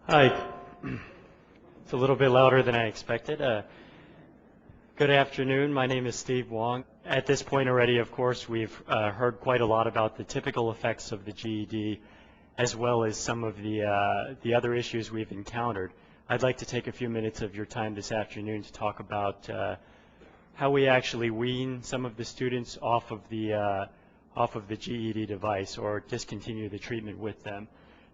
Hi. It's a little bit louder than I expected. Good afternoon. My name is Steve Wong. At this point already, of course, we've heard quite a lot about the typical effects of the GED, as well as some of the other issues we've encountered. I'd like to take a few minutes of your time this afternoon to talk about how we actually wean some of the students off of the GED device or discontinue the treatment with them.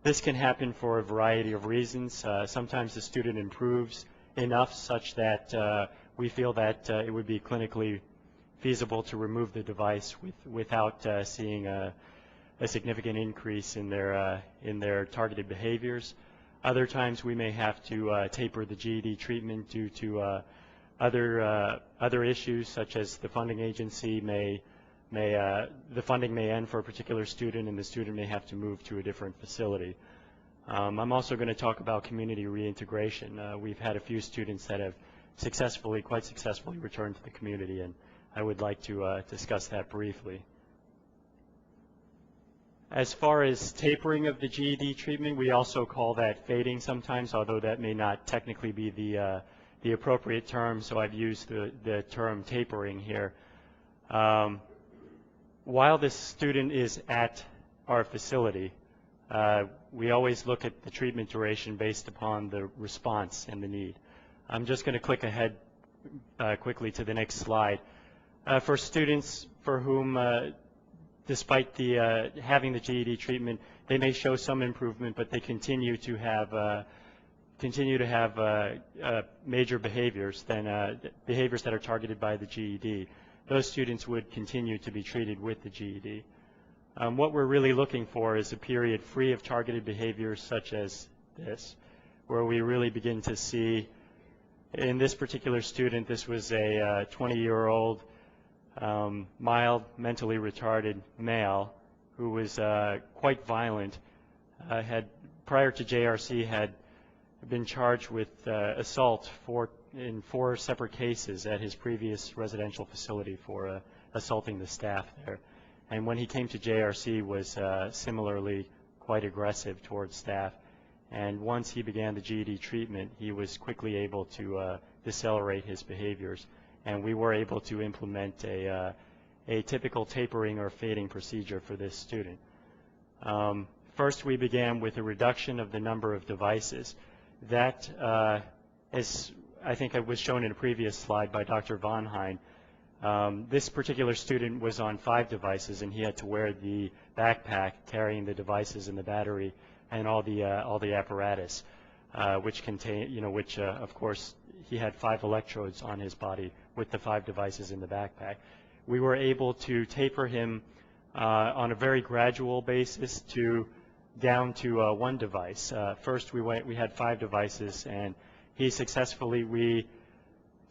This can happen for a variety of reasons. Sometimes the student improves enough such that we feel that it would be clinically feasible to remove the device without seeing a significant increase in their targeted behaviors. Other times we may have to taper the GED treatment due to other issues, such as the funding agency the funding may end for a particular student and the student may have to move to a different facility. I'm also going to talk about community reintegration. We've had a few students that have quite successfully returned to the community, and I would like to discuss that briefly. As far as tapering of the GED treatment, we also call that fading sometimes, although that may not technically be the appropriate term, so I've used the term tapering here. While this student is at our facility, we always look at the treatment duration based upon the response and the need. I'm just going to click ahead quickly to the next slide. For students for whom, despite having the GED treatment, they may show some improvement, but they continue to have major behaviors that are targeted by the GED. Those students would continue to be treated with the GED. What we're really looking for is a period free of targeted behaviors such as this, where we really begin to see, in this particular student, this was a 20-year-old mild mentally retarded male who was quite violent, prior to JRC had been charged with assault in 4 separate cases at his previous residential facility for assaulting the staff there. And when he came to JRC was similarly quite aggressive towards staff. And once he began the GED treatment, he was quickly able to decelerate his behaviors. And we were able to implement a typical tapering or fading procedure for this student. First, we began with a reduction of the number of devices. That, as I think it was shown in a previous slide by Dr. Von Hein, this particular student was on 5 devices, and he had to wear the backpack carrying the devices and the battery and all the apparatus, which of course he had 5 electrodes on his body with the 5 devices in the backpack. We were able to taper him on a very gradual basis down to 1 device. First we had 5 devices, and we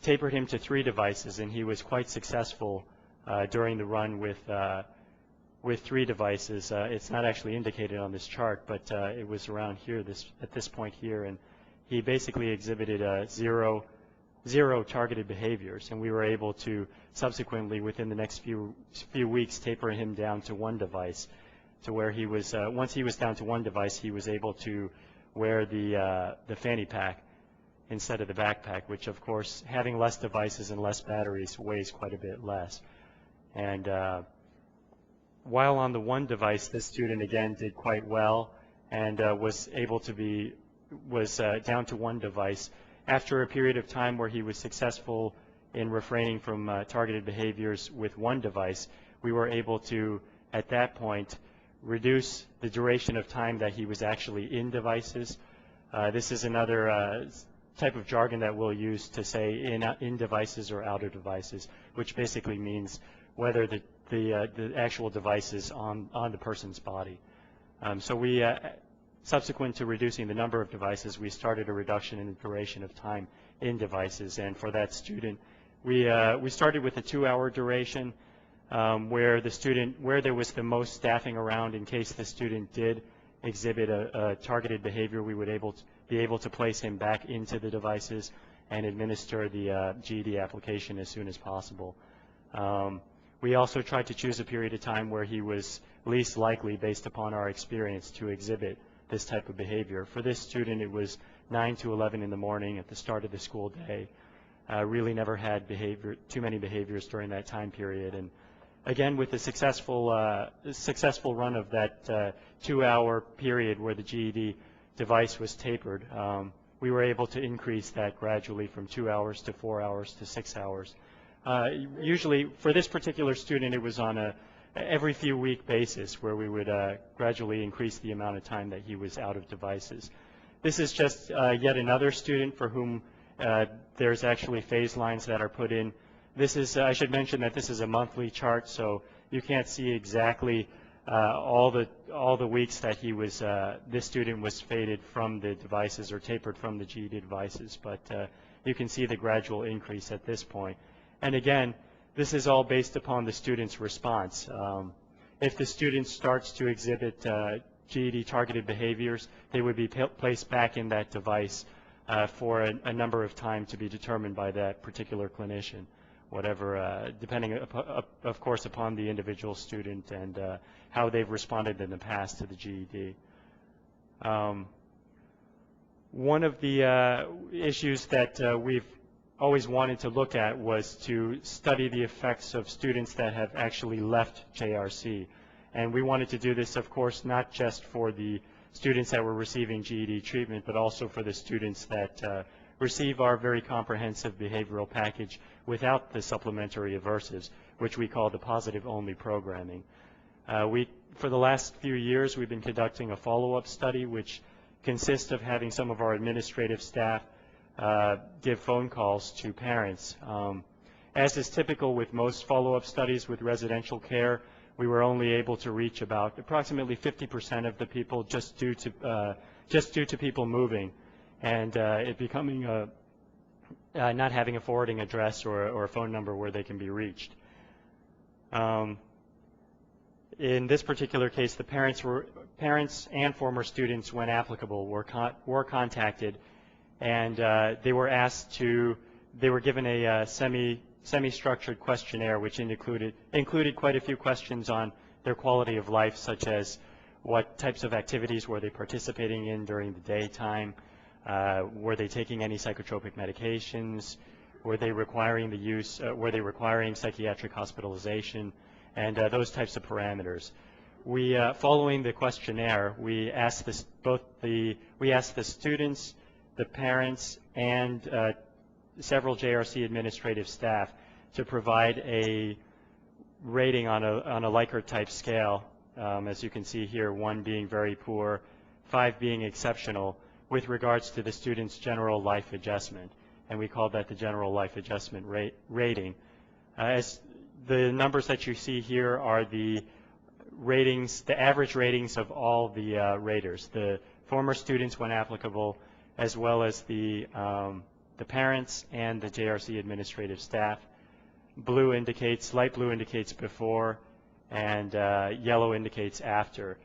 tapered him to 3 devices, and he was quite successful during the run with 3 devices. It's not actually indicated on this chart, but it was around here at this point here, and he basically exhibited zero targeted behaviors, and we were able to subsequently, within the next few weeks, taper him down to 1 device, to where he was once he was down to 1 device, he was able to wear the fanny pack instead of the backpack, which of course, having less devices and less batteries weighs quite a bit less. And while on the 1 device, this student again did quite well and was down to 1 device. After a period of time where he was successful in refraining from targeted behaviors with 1 device, we were able to, at that point, reduce the duration of time that he was actually in devices. This is another type of jargon that we'll use to say in devices or out of devices, which basically means whether the actual device is on the person's body. So we, subsequent to reducing the number of devices, we started a reduction in the duration of time in devices. And for that student, we started with a 2-hour duration, where there was the most staffing around in case the student did exhibit a targeted behavior. We would be able to place him back into the devices and administer the GED application as soon as possible. We also tried to choose a period of time where he was least likely, based upon our experience, to exhibit this type of behavior. For this student, it was 9 to 11 in the morning at the start of the school day. Really never had too many behaviors during that time period. And again, with the successful run of that 2-hour period where the GED device was tapered, we were able to increase that gradually from 2 hours to 4 hours to 6 hours. Usually, for this particular student, it was on a every few week basis where we would gradually increase the amount of time that he was out of devices. This is just yet another student for whom there's actually phase lines that are put in. This is, I should mention that this is a monthly chart, so you can't see exactly all the weeks that he was, this student was faded from the devices or tapered from the GED devices, but you can see the gradual increase at this point. And again, this is all based upon the student's response. If the student starts to exhibit GED targeted behaviors, they would be placed back in that device for a number of time to be determined by that particular clinician, whatever, depending, of course, upon the individual student and how they've responded in the past to the GED. One of the issues that we've always wanted to look at was to study the effects of students that have actually left JRC. And we wanted to do this, of course, not just for the students that were receiving GED treatment, but also for the students that receive our very comprehensive behavioral package without the supplementary aversives, which we call the positive-only programming. For the last few years, we've been conducting a follow-up study, which consists of having some of our administrative staff give phone calls to parents. As is typical with most follow-up studies with residential care, we were only able to reach about approximately 50% of the people just due to people moving and it becoming not having a forwarding address or a phone number where they can be reached. In this particular case, the parents and former students, when applicable, were contacted, and they were given a semi-structured questionnaire, which included quite a few questions on their quality of life, such as what types of activities were they participating in during the daytime, were they taking any psychotropic medications, were they requiring psychiatric hospitalization, and those types of parameters. We, following the questionnaire, we asked the students, the parents, and several JRC administrative staff to provide a rating on a Likert type scale, as you can see here, 1 being very poor, 5 being exceptional, with regards to the student's general life adjustment. And we call that the general life adjustment rating. As the numbers that you see here are the ratings, the average ratings of all the raters, the former students when applicable, as well as the parents and the JRC administrative staff. Light blue indicates before, and yellow indicates after.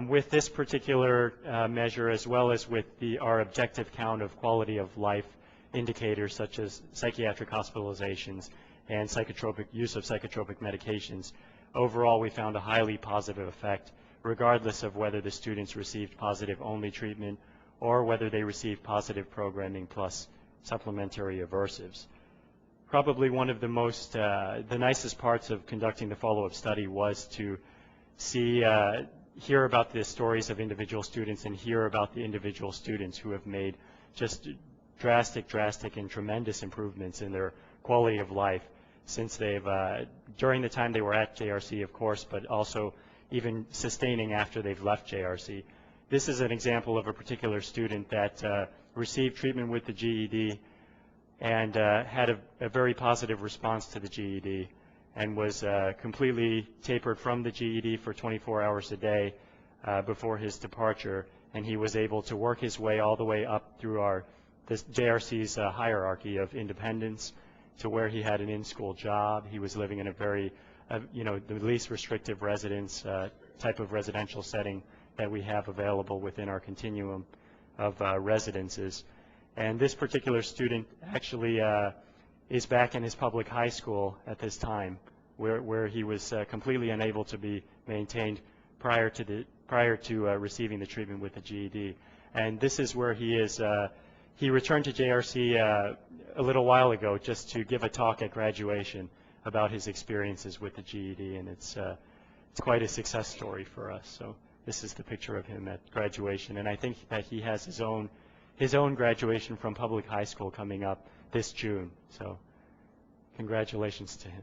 With this particular measure, as well as with our objective count of quality of life indicators such as psychiatric hospitalizations and use of psychotropic medications, overall we found a highly positive effect, regardless of whether the students received positive-only treatment or whether they received positive programming plus supplementary aversives. Probably one of the the nicest parts of conducting the follow-up study was to hear about the stories of individual students and hear about the individual students who have made just drastic and tremendous improvements in their quality of life since during the time they were at JRC, of course, but also even sustaining after they've left JRC. This is an example of a particular student that received treatment with the GED and had a very positive response to the GED and was completely tapered from the GED for 24 hours a day before his departure, and he was able to work his way all the way up through this JRC's hierarchy of independence to where he had an in-school job. He was living in a very, the least restrictive residence type of residential setting that we have available within our continuum of residences. And this particular student actually is back in his public high school at this time, where he was completely unable to be maintained prior to receiving the treatment with the GED. And this is where he is. He returned to JRC a little while ago just to give a talk at graduation about his experiences with the GED, and it's quite a success story for us. So this is the picture of him at graduation, and I think that he has his own graduation from public high school coming up this June. So congratulations to him.